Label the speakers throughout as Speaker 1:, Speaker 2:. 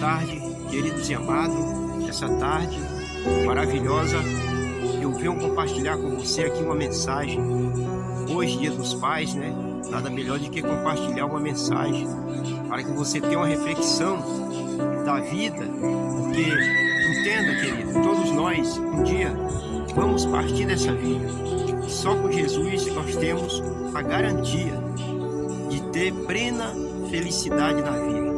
Speaker 1: tarde, queridos e amados, essa tarde maravilhosa, eu venho compartilhar com você aqui uma mensagem. Hoje, Dia dos Pais, né? Nada melhor do que compartilhar uma mensagem para que você tenha uma reflexão da vida, porque entenda, querido, todos nós um dia vamos partir dessa vida. Só com Jesus nós temos a garantia de ter plena felicidade na vida.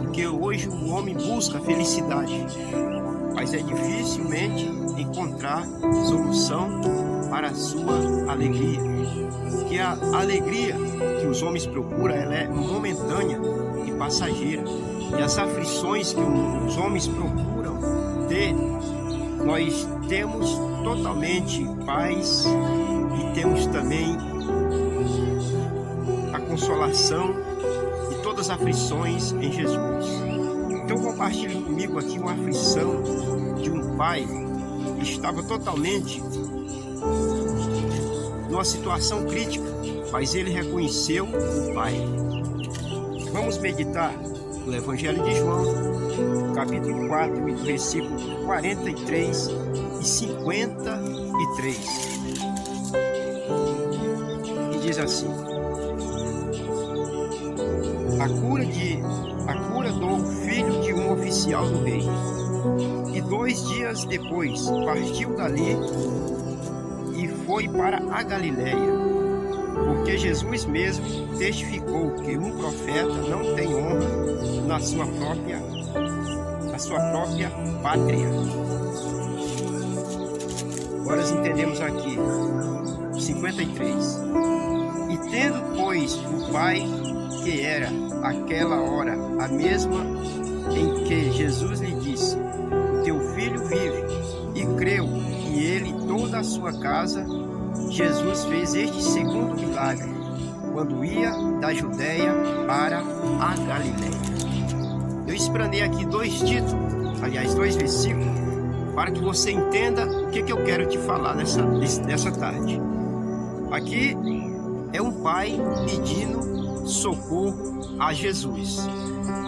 Speaker 1: Porque hoje o homem busca felicidade, mas é dificilmente encontrar solução para a sua alegria. Porque a alegria que os homens procuram, ela é momentânea e passageira. E as aflições que os homens procuram ter, nós temos totalmente paz e temos também a consolação de todas as aflições em Jesus. Então compartilhe comigo aqui uma aflição de um pai que estava totalmente numa situação crítica, mas ele reconheceu o pai. Vamos meditar no Evangelho de João, capítulo 4, versículo 43 e 53. E diz assim: a cura do filho de um oficial do rei. E 2 dias depois partiu dali e foi para a Galileia, porque Jesus mesmo testificou que um profeta não tem honra na sua própria pátria. Agora nós entendemos aqui 53. E tendo, pois, o pai, que era aquela hora a mesma em que Jesus lhe disse: o teu filho vive, e creu, e ele e toda a sua casa, Jesus fez este segundo milagre, quando ia da Judéia para a Galileia. Eu explanei aqui 2 títulos, aliás 2 versículos, para que você entenda o que eu quero te falar nessa tarde. Aqui é um pai pedindo socorro a Jesus.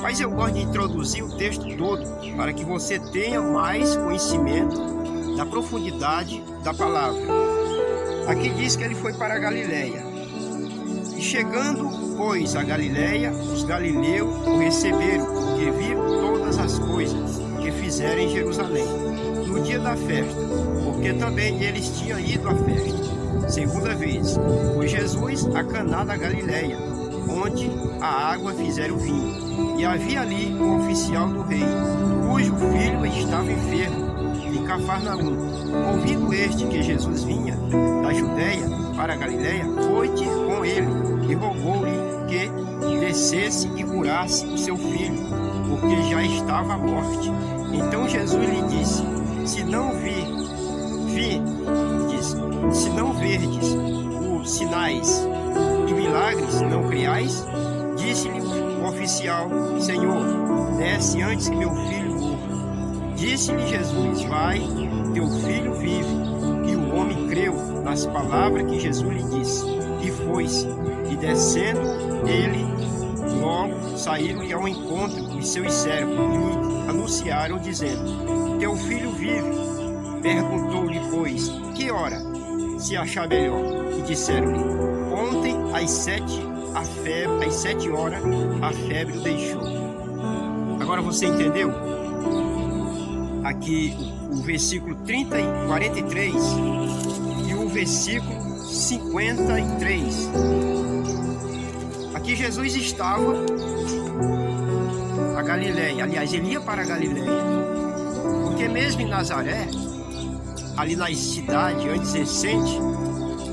Speaker 1: Mas eu gosto de introduzir o texto todo para que você tenha mais conhecimento da profundidade da palavra. Aqui diz que ele foi para a Galileia. E chegando, pois, a Galileia, os galileus o receberam, porque viram todas as coisas que fizeram em Jerusalém, no dia da festa, porque também eles tinham ido à festa. Segunda vez, foi Jesus a Caná da Galileia, onde a água fizeram vinho. E havia ali um oficial do rei, cujo filho estava enfermo, em Cafarnaum. Ouvindo este que Jesus vinha da Judéia para a Galileia, foi-te com ele e rogou-lhe que descesse e curasse o seu filho, porque já estava à morte. Então Jesus lhe disse: se não verdes os sinais e milagres, não criais? Disse-lhe o oficial: Senhor, desce antes que meu filho morra. Disse-lhe Jesus: vai, teu filho vive. E o homem creu nas palavras que Jesus lhe disse, e foi-se. E descendo ele, logo saíram-lhe ao encontro os seus servos, e lhe anunciaram, dizendo: teu filho vive. Perguntou-lhe, pois, que hora se achar melhor? E disseram-lhe: ontem às 7 horas a febre o deixou. Agora você entendeu? Aqui o versículo 43 e o versículo 53. Aqui Jesus estava a Galileia, aliás, ele ia para a Galileia, porque mesmo em Nazaré, ali na cidade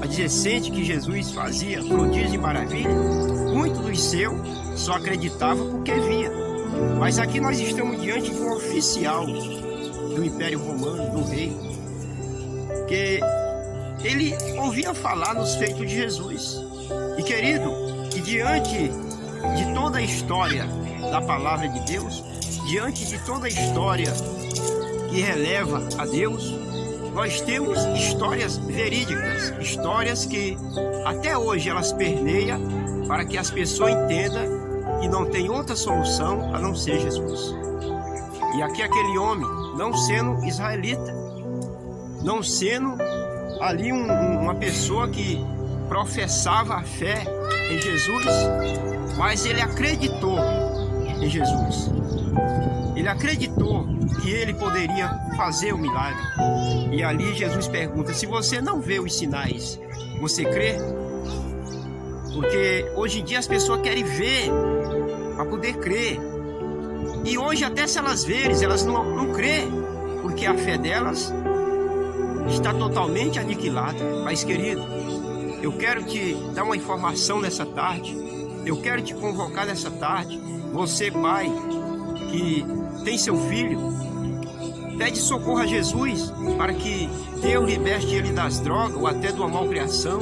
Speaker 1: adjacente que Jesus fazia prodígios e maravilha, muitos dos seus só acreditavam porque via. Mas aqui nós estamos diante de um oficial do Império Romano, do rei, que ele ouvia falar nos feitos de Jesus. E querido, que diante de toda a história da palavra de Deus, diante de toda a história que releva a Deus, nós temos histórias verídicas, histórias que até hoje elas permeiam para que as pessoas entendam que não tem outra solução a não ser Jesus. E aqui aquele homem, não sendo israelita, não sendo ali uma pessoa que professava a fé em Jesus, mas ele acreditou em Jesus. Ele acreditou que ele poderia fazer o milagre. E ali Jesus pergunta: se você não vê os sinais, você crê? Porque hoje em dia as pessoas querem ver para poder crer. E hoje até se elas verem, elas não crêem, porque a fé delas está totalmente aniquilada. Mas querido, eu quero te dar uma informação nessa tarde. Eu quero te convocar nessa tarde. Você, pai, que tem seu filho, pede socorro a Jesus para que Deus liberte ele das drogas ou até de uma malcriação.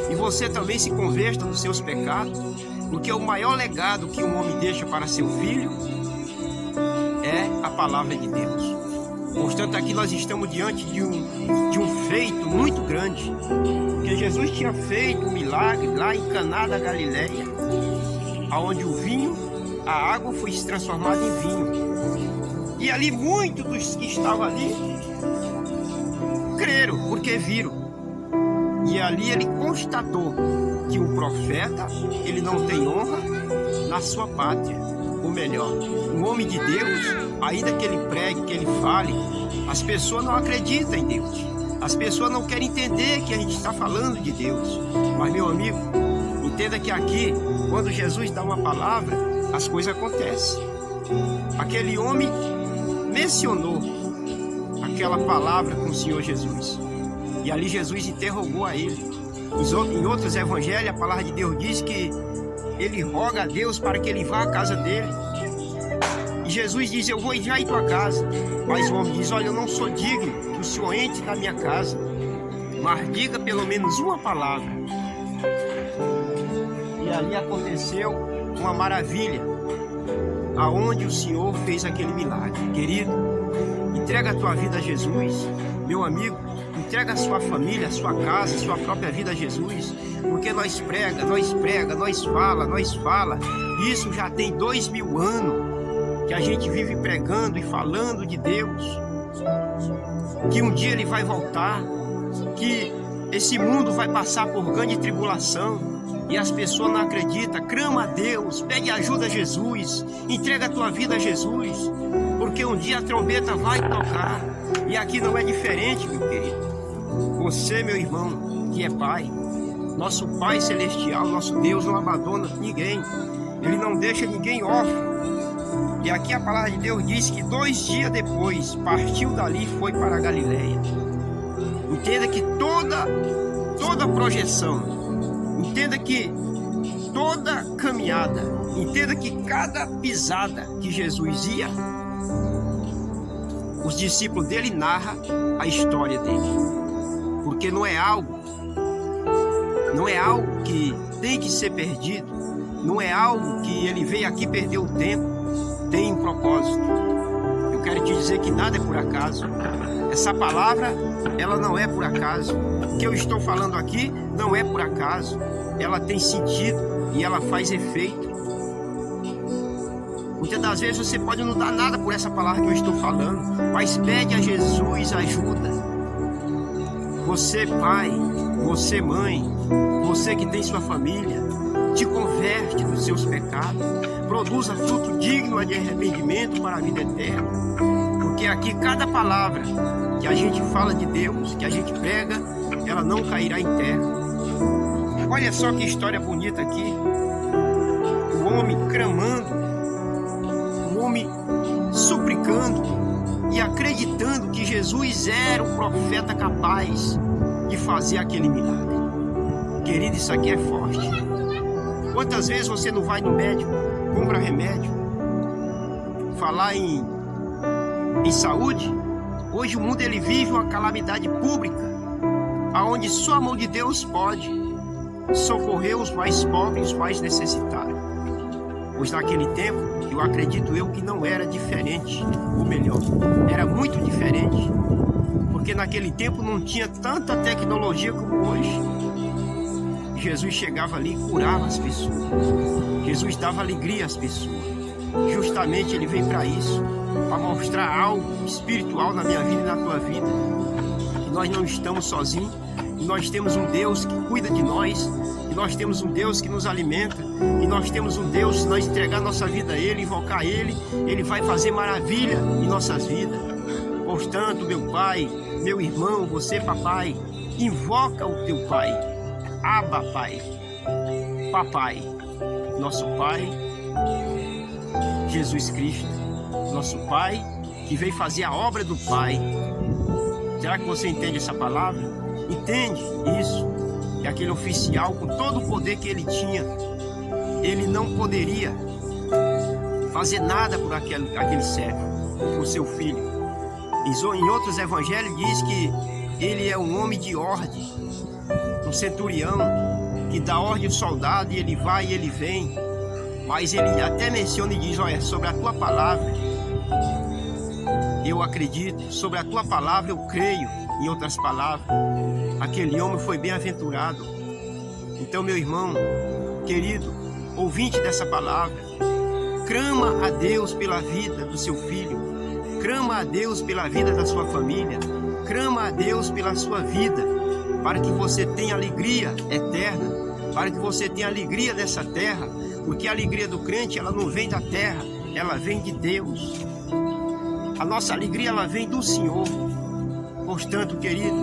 Speaker 1: E você também se converta dos seus pecados, porque o maior legado que um homem deixa para seu filho é a palavra de Deus. Portanto, aqui nós estamos diante de um feito muito grande, porque Jesus tinha feito um milagre lá em Caná da Galileia, onde o vinho, a água foi se transformada em vinho. E ali muitos dos que estavam ali creram, porque viram. E ali ele constatou que o profeta, ele não tem honra na sua pátria. Ou melhor, um homem de Deus, ainda que ele pregue, que ele fale, as pessoas não acreditam em Deus. As pessoas não querem entender que a gente está falando de Deus. Mas, meu amigo, entenda que aqui, quando Jesus dá uma palavra, as coisas acontecem. Aquele homem mencionou aquela palavra com o Senhor Jesus. E ali Jesus interrogou a ele. Em outros evangelhos, a palavra de Deus diz que ele roga a Deus para que ele vá à casa dele. E Jesus diz: eu vou já em tua casa. Mas o homem diz: olha, eu não sou digno que o Senhor entre na minha casa, mas diga pelo menos uma palavra. E ali aconteceu uma maravilha, aonde o Senhor fez aquele milagre. Querido, entrega a tua vida a Jesus. Meu amigo, entrega a sua família, a sua casa, a sua própria vida a Jesus. Porque nós fala. Isso já tem 2000 anos que a gente vive pregando e falando de Deus. Que um dia Ele vai voltar, que esse mundo vai passar por grande tribulação. E as pessoas não acreditam. Clama a Deus, pede ajuda a Jesus, entrega a tua vida a Jesus, porque um dia a trombeta vai tocar. E aqui não é diferente, meu querido. Você, meu irmão, que é pai, nosso Pai Celestial, nosso Deus não abandona ninguém. Ele não deixa ninguém órfão. E aqui a palavra de Deus diz que 2 dias depois partiu dali e foi para a Galileia. Entenda que toda projeção, entenda que toda caminhada, entenda que cada pisada que Jesus ia, os discípulos dele narram a história dele. Porque não é algo que tem que ser perdido, não é algo que ele veio aqui perder o tempo, tem um propósito. Eu quero te dizer que nada é por acaso. Essa palavra, ela não é por acaso. O que eu estou falando aqui não é por acaso. Ela tem sentido e ela faz efeito. Muitas das vezes você pode não dar nada por essa palavra que eu estou falando, mas pede a Jesus ajuda. Você pai, você mãe, você que tem sua família, te converte dos seus pecados, produza fruto digno de arrependimento para a vida eterna. Porque aqui cada palavra que a gente fala de Deus, que a gente prega, ela não cairá em terra. Olha só que história bonita aqui. O homem clamando, o homem suplicando e acreditando que Jesus era o profeta capaz de fazer aquele milagre. Querido, isso aqui é forte. Quantas vezes você não vai no médico, compra remédio? Falar em saúde, hoje o mundo ele vive uma calamidade pública, aonde só a mão de Deus pode socorrer os mais pobres, os mais necessitados. Pois naquele tempo, eu acredito que não era diferente, ou melhor, era muito diferente, porque naquele tempo não tinha tanta tecnologia como hoje. Jesus chegava ali e curava as pessoas. Jesus dava alegria às pessoas. Justamente ele veio para isso. para mostrar algo espiritual na minha vida e na tua vida. Que nós não estamos sozinhos, que nós temos um Deus que cuida de nós, que nós temos um Deus que nos alimenta, e nós temos um Deus, se nós entregar nossa vida a Ele, invocar Ele, Ele vai fazer maravilha em nossas vidas. Portanto, meu pai, meu irmão, você, papai, invoca o teu pai. Abba, pai, papai, nosso pai, Jesus Cristo, nosso pai, que veio fazer a obra do Pai. Será que você entende essa palavra? Entende isso? Que aquele oficial, com todo o poder que ele tinha, ele não poderia fazer nada por aquele servo, por seu filho. Em outros evangelhos diz que ele é um homem de ordem, um centurião que dá ordem ao soldado e ele vai e ele vem. Mas ele até menciona e diz: olha, sobre a tua palavra eu acredito, sobre a tua palavra eu creio. Em outras palavras, aquele homem foi bem-aventurado. Então, meu irmão querido, ouvinte dessa palavra, clama a Deus pela vida do seu filho, clama a Deus pela vida da sua família, clama a Deus pela sua vida, para que você tenha alegria eterna, para que você tenha alegria nessa terra, porque a alegria do crente, ela não vem da terra, ela vem de Deus. A nossa alegria, ela vem do Senhor. Portanto, querido,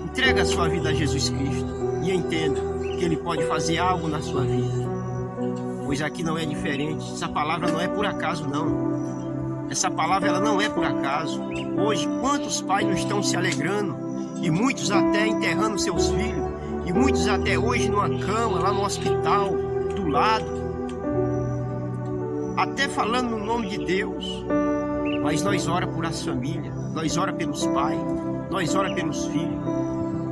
Speaker 1: entrega a sua vida a Jesus Cristo e entenda que Ele pode fazer algo na sua vida, pois aqui não é diferente. Essa palavra não é por acaso, não. Essa palavra, ela não é por acaso. Hoje, quantos pais não estão se alegrando, e muitos até enterrando seus filhos, e muitos até hoje numa cama, lá no hospital, do lado, até falando no nome de Deus. Mas nós ora por as famílias, nós ora pelos pais, nós ora pelos filhos.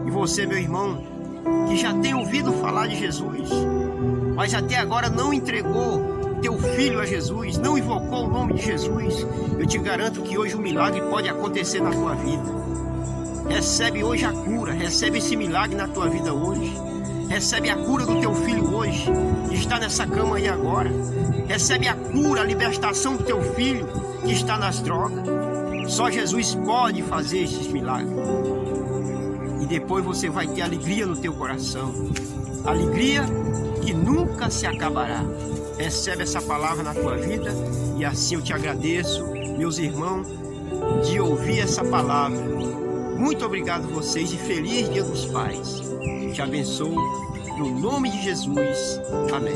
Speaker 1: E você, meu irmão, que já tem ouvido falar de Jesus, mas até agora não entregou teu filho a Jesus, não invocou o nome de Jesus, eu te garanto que hoje um milagre pode acontecer na tua vida. Recebe hoje a cura, recebe esse milagre na tua vida hoje. Recebe a cura do teu filho hoje, que está nessa cama aí agora. Recebe a cura, a libertação do teu filho que está nas drogas. Só Jesus pode fazer esses milagres. E depois você vai ter alegria no teu coração. Alegria que nunca se acabará. Recebe essa palavra na tua vida e assim eu te agradeço, meus irmãos, de ouvir essa palavra. Muito obrigado a vocês e feliz Dia dos Pais. Te abençoo no nome de Jesus. Amém.